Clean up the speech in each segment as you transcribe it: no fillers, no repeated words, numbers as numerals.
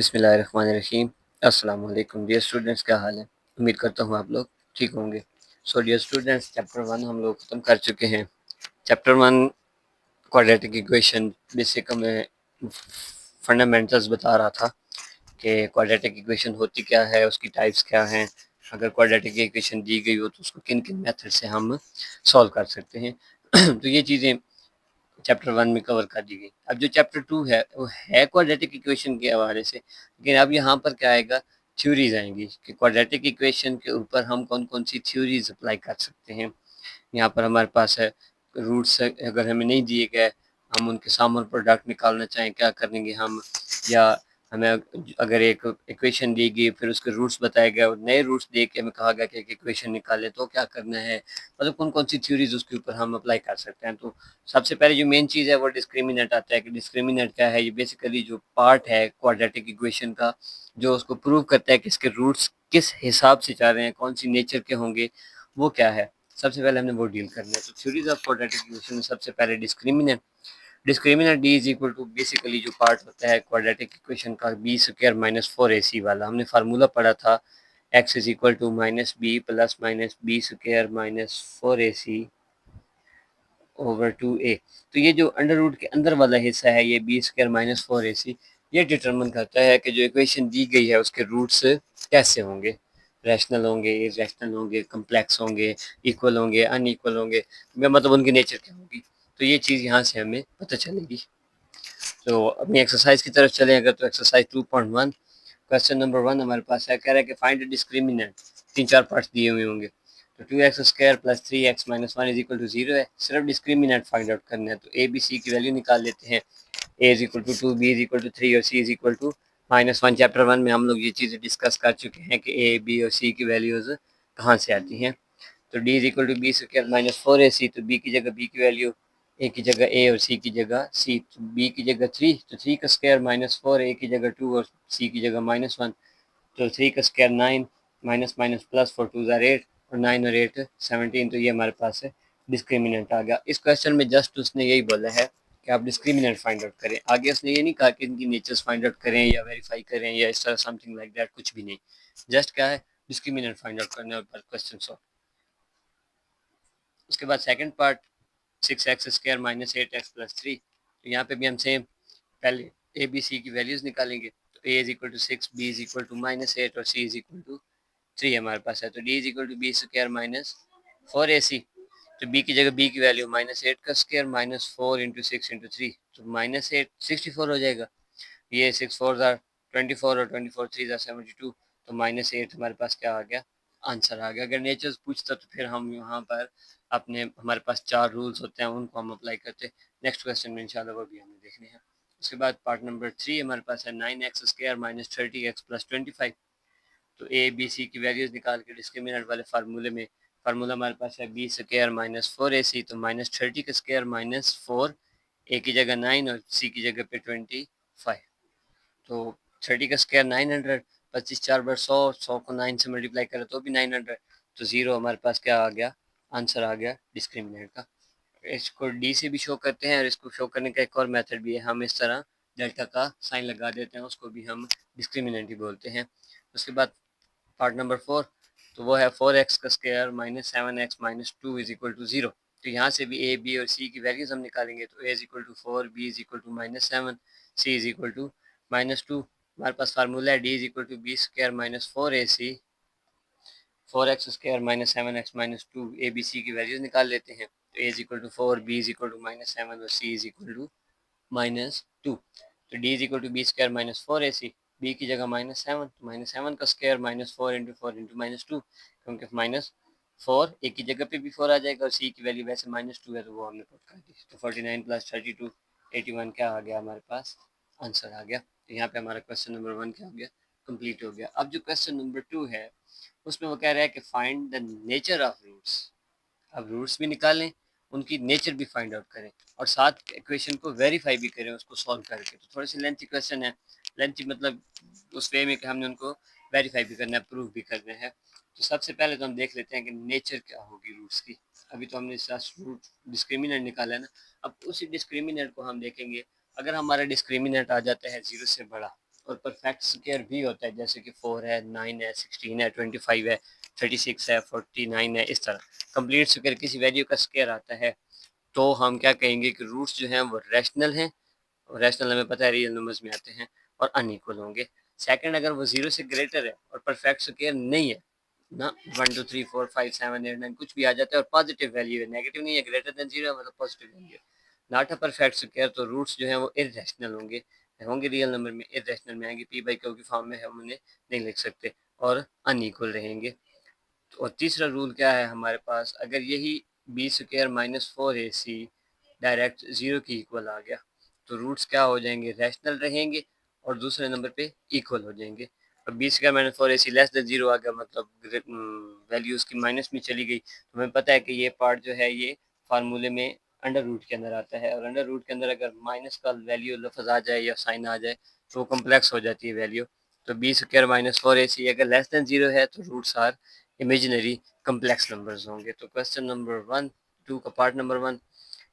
बिस्मिल्लाहिर्रहमानिर्रहीम। अस्सलाम वालेकुम डियर स्टूडेंट्स, क्या हाल है? उम्मीद करता हूँ आप लोग ठीक होंगे। सो डियर स्टूडेंट्स, चैप्टर 1 हम लोग ख़त्म कर चुके हैं। चैप्टर 1 क्वाड्रेटिक इक्वेशन बेसिक में फंडामेंटल्स बता रहा था कि क्वाड्रेटिक इक्वेशन होती क्या है, उसकी टाइप्स क्या हैं, अगर क्वाड्रेटिक इक्वेशन दी गई हो तो उसको किन किन मेथड से हम सॉल्व कर सकते हैं। तो ये चीज़ें चैप्टर 1 में कवर कर दी गई। अब जो चैप्टर 2 है वो है क्वाड्रेटिक इक्वेशन के हवाले से, लेकिन अब यहाँ पर क्या आएगा, थ्योरीज आएंगी कि क्वाड्रेटिक इक्वेशन के ऊपर हम कौन कौन सी थ्योरीज अप्लाई कर सकते हैं। यहाँ पर हमारे पास है रूट्स, अगर हमें नहीं दिए गए, हम उनके सामने प्रोडक्ट निकालना चाहें, क्या करेंगे हम, या हमें अगर एक इक्वेशन दी गई फिर उसके रूट्स बताए गए और नए रूट्स दे के हमें कहा गया कि एक इक्वेशन निकाले तो क्या करना है, मतलब कौन कौन सी थ्योरीज उसके ऊपर हम अप्लाई कर सकते हैं। तो सबसे पहले जो मेन चीज़ है वो डिस्क्रिमिनेंट आता है कि डिस्क्रिमिनेंट क्या है। ये बेसिकली जो पार्ट है क्वाड्रेटिक इक्वेशन का जो उसको प्रूव करता है कि इसके रूट्स किस हिसाब से जा रहे हैं, कौन सी नेचर के होंगे, वो क्या है, सबसे पहले हमने वो डील करना है। तो थ्योरीज ऑफ क्वाड्रेटिक इक्वेशन में सबसे पहले discriminant, discriminant D is equal to, basically जो पार्ट होता है क्वाड्रेटिक इक्वेशन का बी स्क्वायर माइनस 4ac वाला, हमने फार्मूला पढ़ा था x is equal to minus B plus minus B square minus 4ac over 2a। तो ये जो अंडर रूट के अंदर वाला हिस्सा है ये बी स्क्वायर माइनस 4ac, ये डिटरमिन करता है कि जो इक्वेशन दी गई है उसके रूट्स कैसे होंगे, रैशनल होंगे, इरेशनल होंगे, कम्प्लेक्स होंगे, इक्वल होंगे, अनइक्वल होंगे, मतलब उनकी नेचर क्या होगी। तो ये चीज़ यहाँ से हमें पता चलेगी। तो अपनी एक्सरसाइज की तरफ चलें अगर, तो एक्सरसाइज 2.1 क्वेश्चन नंबर 1 हमारे पास है, कह रहा है कि फाइंड डिस्क्रिमिनेंट, 3-4 पार्ट्स दिए हुए होंगे। तो 2x square plus 3x minus 1 is equal to 0 है, सिर्फ डिस्क्रिमिनेंट फाइंड आउट करना है। तो ए बी सी की वैल्यू निकाल लेते हैं, a is equal to 2, b is equal to 3 और c is equal to -1। Chapter 1 में हम लोग ये चीज़ें डिस्कस कर चुके हैं कि a b और c की वैल्यूज़ कहाँ से आती हैं। तो d is equal to B square minus 4ac, तो b की जगह b की वैल्यू, ए की जगह ए और सी की जगह सी, तो बी की जगह 3, तो 3 का स्क्वायर माइनस 4, ए की जगह 2 और सी की जगह -1, तो 3 का स्क्वायर 9, माइनस माइनस प्लस 4 2 ज़ार 8 और 9 और 8 17। तो ये हमारे पास है डिस्क्रिमिनेंट आ गया। इस क्वेश्चन में जस्ट उसने यही बोला है कि आप डिस्क्रिमिनेंट फाइंड आउट करें, आगे उसने ये नहीं कहा कि इनकी नेचर्स फाइंड आउट करें या वेरीफाई करें या इस तरह समथिंग लाइक दैट, कुछ भी नहीं, जस्ट क्या है, डिस्क्रिमिनेंट फाइंड आउट करने पर क्वेश्चन सॉल्व। उसके बाद second part 6x square minus 8x plus 3, तो यहाँ पे भी हम सेम पहले ए बी सी की वैल्यूज निकालेंगे। तो A is equal to 6, B is equal to -8 और सी इज इक्वल टू 3 हमारे पास है। तो D is equal to B square minus 4ac, तो बी की जगह बी की वैल्यू -8 का स्क्वायर माइनस 4 इंटू 6 इंटू 3, तो -8 64 हो जाएगा। ये 6 4 ज़ार 24 और 24 3 ज़ार 72, तो -8 हमारे पास क्या आ गया, आंसर आ गया। अगर नेचर्स पूछता तो फिर हम यहाँ पर अपने, हमारे पास 4 रूल्स होते हैं उनको हम अप्लाई करते। नेक्स्ट क्वेश्चन में इंशाल्लाह वो भी हमें देखने हैं। उसके बाद पार्ट नंबर 3 हमारे पास है 9x square minus 30x plus 25, तो ए बी सी की वैल्यूज निकाल के डिस्क्रिमिनेंट वाले फार्मूले में, फार्मूला हमारे पास है बी स्क्वायर माइनस 4ac, तो -30 का स्क्वायर माइनस 4, ए की जगह 9 और सी की जगह पे 25, तो 30 का स्क्वायर 900, 25 4 बार 100, 100 को 9 से मल्टीप्लाई करें तो भी 900, तो 0 हमारे पास क्या आ गया, आंसर आ गया डिस्क्रिमिनेंट का। इसको डी से भी शो करते हैं और इसको शो करने का एक और मेथड भी है, हम इस तरह डेल्टा का साइन लगा देते हैं, उसको भी हम डिस्क्रिमिनेंट ही बोलते हैं। उसके बाद पार्ट नंबर 4, तो वो है 4x का square minus 7x minus 2 is equal to 0। तो यहाँ से भी ए बी और सी की वैल्यूज हम निकालेंगे। तो A is equal to 4, B is equal to -7, C is equal to -2। हमारे पास फार्मूला है D is equal to B square minus 4ac, 4x square minus 7x minus 2, A B C की values निकाल लेते हैं। तो A is equal to 4, B is equal to -7 और C is equal to -2। तो D is equal to B square minus 4ac, B की जगह -7, तो -7 का स्क्वायर माइनस 4 इंटू 4 इंटू -2, क्योंकि -4 ए की जगह पे भी 4 आ जाएगा और सी की वैल्यू वैसे -2 है तो वो हमने पुट कर दी। तो 49 प्लस 32 81 क्या आ गया हमारे पास, आंसर आ गया। तो यहाँ पे हमारा क्वेश्चन नंबर 1 क्या हो गया, कंप्लीट हो गया। अब जो क्वेश्चन नंबर 2 है उसमें वो कह रहा है कि find the nature of roots. अब रूट्स भी निकालें, उनकी नेचर भी फाइंड आउट करें और साथ इक्वेशन को वेरीफाई भी करें उसको सॉल्व करके। तो थोड़ी सी लेंथी क्वेश्चन है, लेंथी मतलब उस वे में कि हमने उनको वेरीफाई भी करना है, प्रूफ भी करना है। तो सबसे पहले तो हम देख लेते हैं कि नेचर क्या होगी रूट्स की। अभी तो हमने रूट डिस्क्रिमिनेंट निकाला है ना, अब उसी डिस्क्रिमिनेंट को हम देखेंगे। अगर हमारा डिस्क्रिमिनेंट आ जाता है 0 से बड़ा और परफेक्ट स्क्वायर भी होता है, जैसे कि 4 है, 9 है, 16 है, 25 है, 36 है, 49 है। इस तरह कंप्लीट स्क्वायर किसी वैल्यू का स्क्वायर आता है तो हम क्या कहेंगे कि रूट्स जो हैं वो रैशनल हैं, और रैशनल हमें पता है रियल नंबर्स में आते हैं और अनइक्वल होंगे। सेकंड, अगर वो 0 से ग्रेटर है और परफेक्ट स्क्वायर नहीं है ना, 1 2 3 4 5 7 8 9 कुछ भी आ जाता है और पॉजिटिव वैल्यू है, नेगेटिव नहीं है, ग्रेटर देन 0 है मतलब पॉजिटिव वैल्यू है, नॉट अ परफेक्ट स्क्वायर, तो रूट्स जो हैं वो इररेशनल होंगे, होंगे रियल नंबर में इररेशनल में आएंगे, पी बाई क्यू की फॉर्म में हम उन्हें नहीं लिख सकते और अनइक्वल रहेंगे। और तीसरा रूल क्या है हमारे पास, अगर यही B square minus 4ac direct 0 की इक्वल आ गया तो रूट्स क्या हो जाएंगे, रैशनल रहेंगे और दूसरे नंबर पे इक्वल हो जाएंगे। अब B square minus 4ac less than 0 आ गया मतलब वैल्यू उसकी माइनस में चली गई, तो हमें पता है कि ये पार्ट जो है ये फार्मूले में अंडर रूट के अंदर आता है, और अंडर रूट के अंदर अगर माइनस का वैल्यू लफज आ जाए या साइन आ जाए तो वो कम्प्लेक्स हो जाती है वैल्यू। तो बी स्क्वायर माइनस 4ac अगर लेस देन 0 है तो roots are imaginary complex numbers होंगे। तो क्वेश्चन नंबर 2 का part number 1,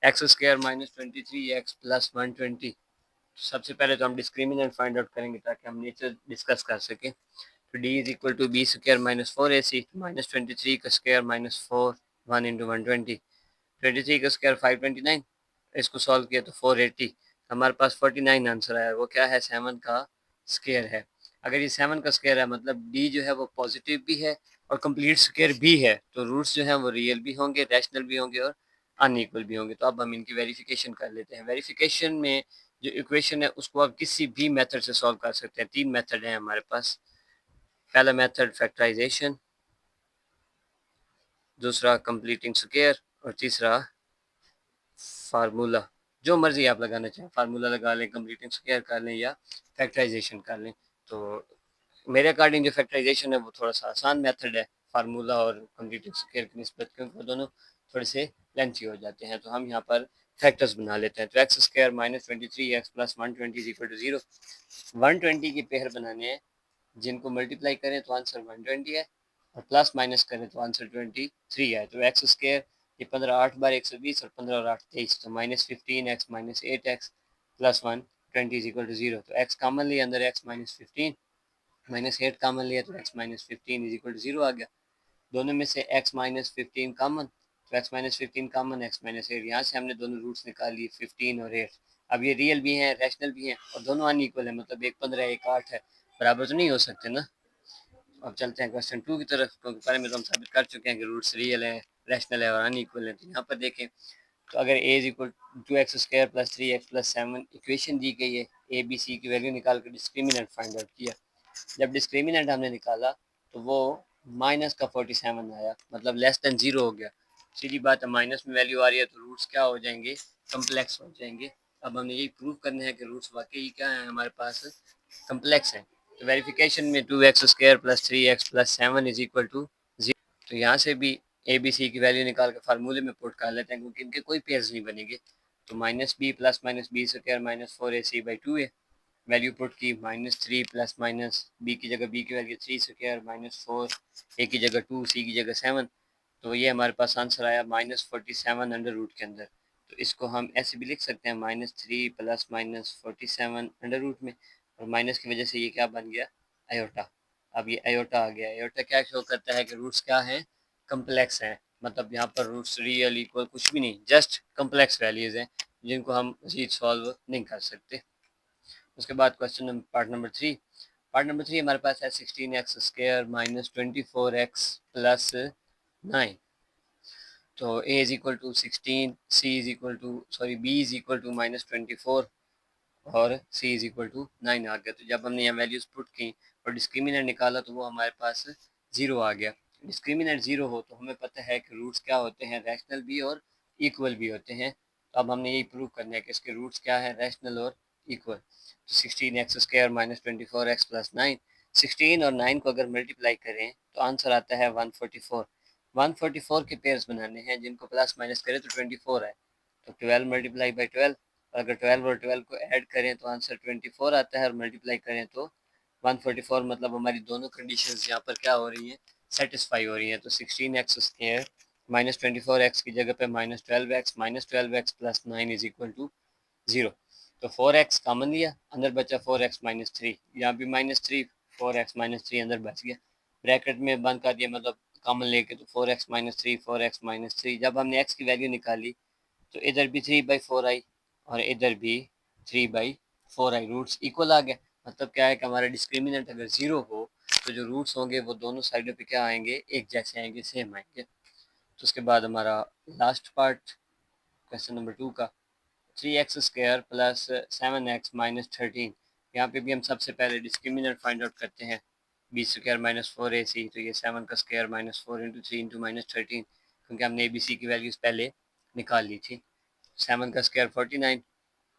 X square minus 23x plus 120। सबसे पहले तो हम डिस्क्रिमिनेंट फाइंड आउट करेंगे ताकि हम नेचर डिस्कस कर सकें। तो D is equal to B square minus 4ac minus 23 का स्क्वायर माइनस 4 1 इंटू 120, 23 का स्क्वायर 529, इसको सॉल्व किया तो 480, हमारे पास 49 आंसर आया, वो क्या है 7 का स्क्वायर है। अगर ये 7 का स्क्वायर है मतलब डी जो है वो पॉजिटिव भी है और कंप्लीट स्क्वायर भी है, तो रूट्स जो हैं वो रियल भी होंगे, रैशनल भी होंगे और अनइक्वल भी होंगे। तो अब हम इनकी वेरिफिकेशन कर लेते हैं। वेरिफिकेशन में जो इक्वेशन है उसको आप किसी भी मेथड से सॉल्व कर सकते हैं। 3 मेथड हैं हमारे पास, पहला मेथड फैक्टराइजेशन, दूसरा कंप्लीटिंग स्क्वायर और तीसरा फार्मूला। जो मर्जी आप लगाना चाहें, फार्मूला लगा लें, कंप्लीटिंग स्क्वायर कर लें या फैक्टराइजेशन कर लें। तो मेरे अकॉर्डिंग जो फैक्टराइजेशन है वो थोड़ा सा आसान मेथड है फार्मूला और कंप्लीटिंग स्क्वायर की निस्बत, क्योंकि वो दोनों थोड़े से लेंथी हो जाते हैं। तो हम यहाँ पर फैक्टर्स बना लेते हैं। तो X square minus 23x plus 120 is equal to 0। 120 की पेयर बनाने हैं, जिनको मल्टीप्लाई करें तो आंसर 120 है और प्लस माइनस करें तो आंसर 23 है। तो एक्स स्क्वायर ये 15 8 बार 120 और 15 और 8 23, तो minus 15x minus 8x plus 120 is equal to 0। तो एक्स कॉमन लिया अंदर, एक्स माइनस 15 माइनस 8 कॉमन लिया तो X minus 15 is equal to 0 आ गया। दोनों में से x माइनस 15 कॉमन, तो x minus 15 common, x minus 8, यहाँ से हमने दोनों रूट्स निकाल लिए 15 और 8। अब ये रियल भी हैं, रैशनल भी हैं और दोनों अनइक्वल है, मतलब एक 15 एक 8 है, बराबर तो नहीं हो सकते ना। अब चलते हैं क्वेश्चन 2 की तरफ, क्योंकि पहले में तो हम साबित कर चुके हैं कि रूट्स रियल है, रैशनल है और अनइक्वल है। तो यहाँ पर देखें, तो अगर a is equal to X square plus 3x plus 7 equation दी गई है, ए बी सी की वैल्यू निकाल कर डिस्क्रिमिनेंट फाइंड आउट किया। जब डिस्क्रिमिनेंट हमने निकाला तो वो माइनस का 47 आया, मतलब लेस देन 0 हो गया। सीधी बात है, माइनस में वैल्यू आ रही है तो रूट्स क्या हो जाएंगे, कम्प्लेक्स हो जाएंगे। अब हमने यही प्रूव करना है कि रूट्स वाकई क्या है हमारे पास, कम्प्लेक्स हैं। तो वेरिफिकेशन में 2x square plus 3x plus 7 is equal to 0, तो यहाँ से भी ए बी सी की वैल्यू निकाल के फार्मूले में पुट कर लेते हैं, क्योंकि इनके कोई पेयर्स नहीं बनेंगे। तो minus B plus minus B square minus 4ac by 2 है, वैल्यू पुट की माइनस 3 प्लस माइनस बी की जगह बी की वैल्यू 3 स्क्वायर माइनस 4, ए की जगह 2, सी की जगह 7, तो ये हमारे पास आंसर आया माइनस 47 अंडर रूट के अंदर। तो इसको हम ऐसे भी लिख सकते हैं minus 3 plus minus 47 under root में, और माइनस की वजह से ये क्या बन गया, आयोटा। अब ये आयोटा आ गया, आयोटा क्या शो करता है कि रूट्स क्या हैं, कम्प्लेक्स हैं, मतलब यहाँ पर रूट्स रियल इक्वल कुछ भी नहीं, जस्ट कम्प्लेक्स वैल्यूज़ हैं जिनको हम मजीद सॉल्व नहीं कर सकते। उसके बाद question part number 3, part number 3 हमारे पास है 16x square minus 24x plus 9। तो a is equal to 16, C is equal to sorry B is equal to minus 24 और c इज इक्वल टू 9 आ गया। तो जब हमने यहाँ वैल्यूज पुट की और डिस्क्रिमिनेंट निकाला तो वो हमारे पास 0 आ गया। डिस्क्रिमिनेंट 0 हो तो हमें पता है कि रूट्स क्या होते हैं, रैशनल भी और इक्वल भी होते हैं। तो अब हमने यही प्रूव करना है कि इसके रूट्स क्या है, रैशनल और इक्वल। तो 16x square minus 24x plus 9, 16 और 9 को अगर मल्टीप्लाई करें तो आंसर आता है 144। 144 के पेयर्स बनाने हैं जिनको प्लस माइनस करें तो 24 है, तो 12 मल्टीप्लाई बाई 12, अगर 12 और 12 को ऐड करें तो आंसर 24 आता है और मल्टीप्लाई करें तो 144, मतलब हमारी दोनों कंडीशंस यहाँ पर क्या हो रही हैं, सेटिस्फाई हो रही हैं। तो 16x स्क्वायर माइनस 24x की जगह पे minus 12x plus 9 is equal to 0। तो 4x कॉमन लिया, अंदर बचा 4x माइनस थ्री, यहाँ भी minus three, 4x minus three अंदर बच गया, ब्रैकेट में बंद कर दिया, मतलब कॉमन लेके, तो 4x minus three, 4x minus three. जब हमने x की वैल्यू निकाली तो इधर भी 3/4 आई और इधर भी 3/4 आई, रूट्स इक्वल आ गए। मतलब क्या है कि हमारा डिस्क्रिमिनेंट अगर ज़ीरो हो तो जो रूट्स होंगे वो दोनों साइडों पे क्या आएंगे, एक जैसे आएंगे, सेम आएंगे। तो उसके बाद हमारा लास्ट पार्ट क्वेश्चन नंबर 2 का, 3x² प्लस 7x माइनस 13। यहाँ पे भी हम सबसे पहले डिस्क्रिमिनेंट फाइंड आउट करते हैं, b² माइनस 4ac, तो ये 7 का square minus 4 into 3 into minus 13, क्योंकि हमने abc की वैल्यूज़ पहले निकाल ली थी। 7 का स्क्वायर 49,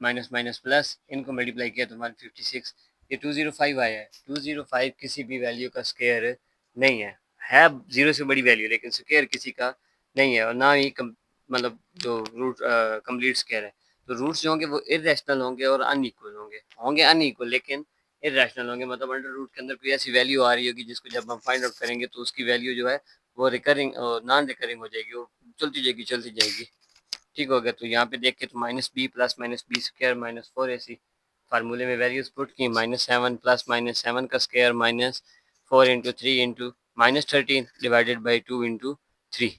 माइनस माइनस प्लस, इनको मल्टीप्लाई किया तो 156। ये 205 आया है। 205 किसी भी वैल्यू का स्क्वायर नहीं है जीरो से बड़ी वैल्यू, लेकिन स्क्वायर किसी का नहीं है, और ना ही मतलब जो रूट कंप्लीट स्क्वायर है। तो रूट्स जो होंगे वो इरेशनल होंगे और अनइक्वल होंगे, अनइक्वल लेकिन इरेशनल होंगे। मतलब अंडर रूट के अंदर कोई ऐसी वैल्यू आ रही होगी जिसको जब हम फाइंड आउट करेंगे तो उसकी वैल्यू जो है वो रिकरिंग नॉन रिकरिंग हो जाएगी, वो चलती जाएगी। ठीक हो गया। तो यहाँ पे देख के तो minus B plus minus B square minus 4ac, फार्मूले में वैल्यूज पुट की, -7 प्लस -7 का square minus 4 into 3 into -13 divided by 2 into 3।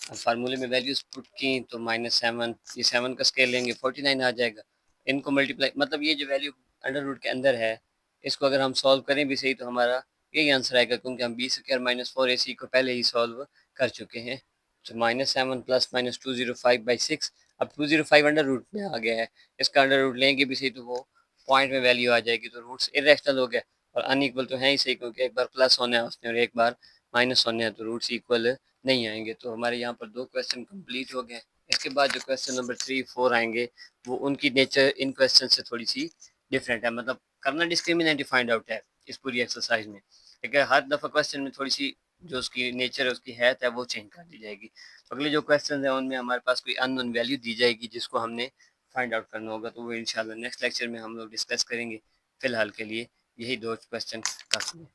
अब फार्मूले में वैल्यूज पुट की तो -7, ये 7 का स्क्वायर लेंगे 49 आ जाएगा। इनको मल्टीप्लाई, मतलब ये जो वैल्यू अंडर रूट के अंदर है इसको अगर हम सॉल्व करें भी सही तो हमारा यही आंसर आएगा, क्योंकि हम बी स्क्वायर माइनस 4ac को पहले ही सॉल्व कर चुके हैं। तो -7 प्लस माइनस 205/6। अब 205 अंडर रूट में आ गया है, इसका अंडर रूट लेंगे भी सही तो वो पॉइंट में वैल्यू आ जाएगी, तो रूट्स इरेशनल हो गया। और अनइक्वल तो है ही सही, क्योंकि एक बार प्लस होना है उसने और एक बार माइनस होने हैं, तो रूट्स इक्वल नहीं आएंगे। तो हमारे यहाँ पर 2 क्वेश्चन कंप्लीट हो गए। इसके बाद जो क्वेश्चन नंबर 3, 4 आएंगे वो उनकी नेचर इन क्वेश्चन से थोड़ी सी डिफरेंट है, मतलब करना डिस्क्रिमिनेंट फाइंड आउट है इस पूरी एक्सरसाइज में, लेकिन हर दफ़ा क्वेश्चन में थोड़ी सी जो उसकी नेचर है, उसकी हैत है, वो चेंज कर दी जाएगी। तो अगले जो क्वेश्चन है उनमें हमारे पास कोई अननोन वैल्यू दी जाएगी जिसको हमने फाइंड आउट करना होगा, तो वो इंशाल्लाह नेक्स्ट लेक्चर में हम लोग डिस्कस करेंगे। फिलहाल के लिए यही 2 क्वेश्चन काफ़ी है।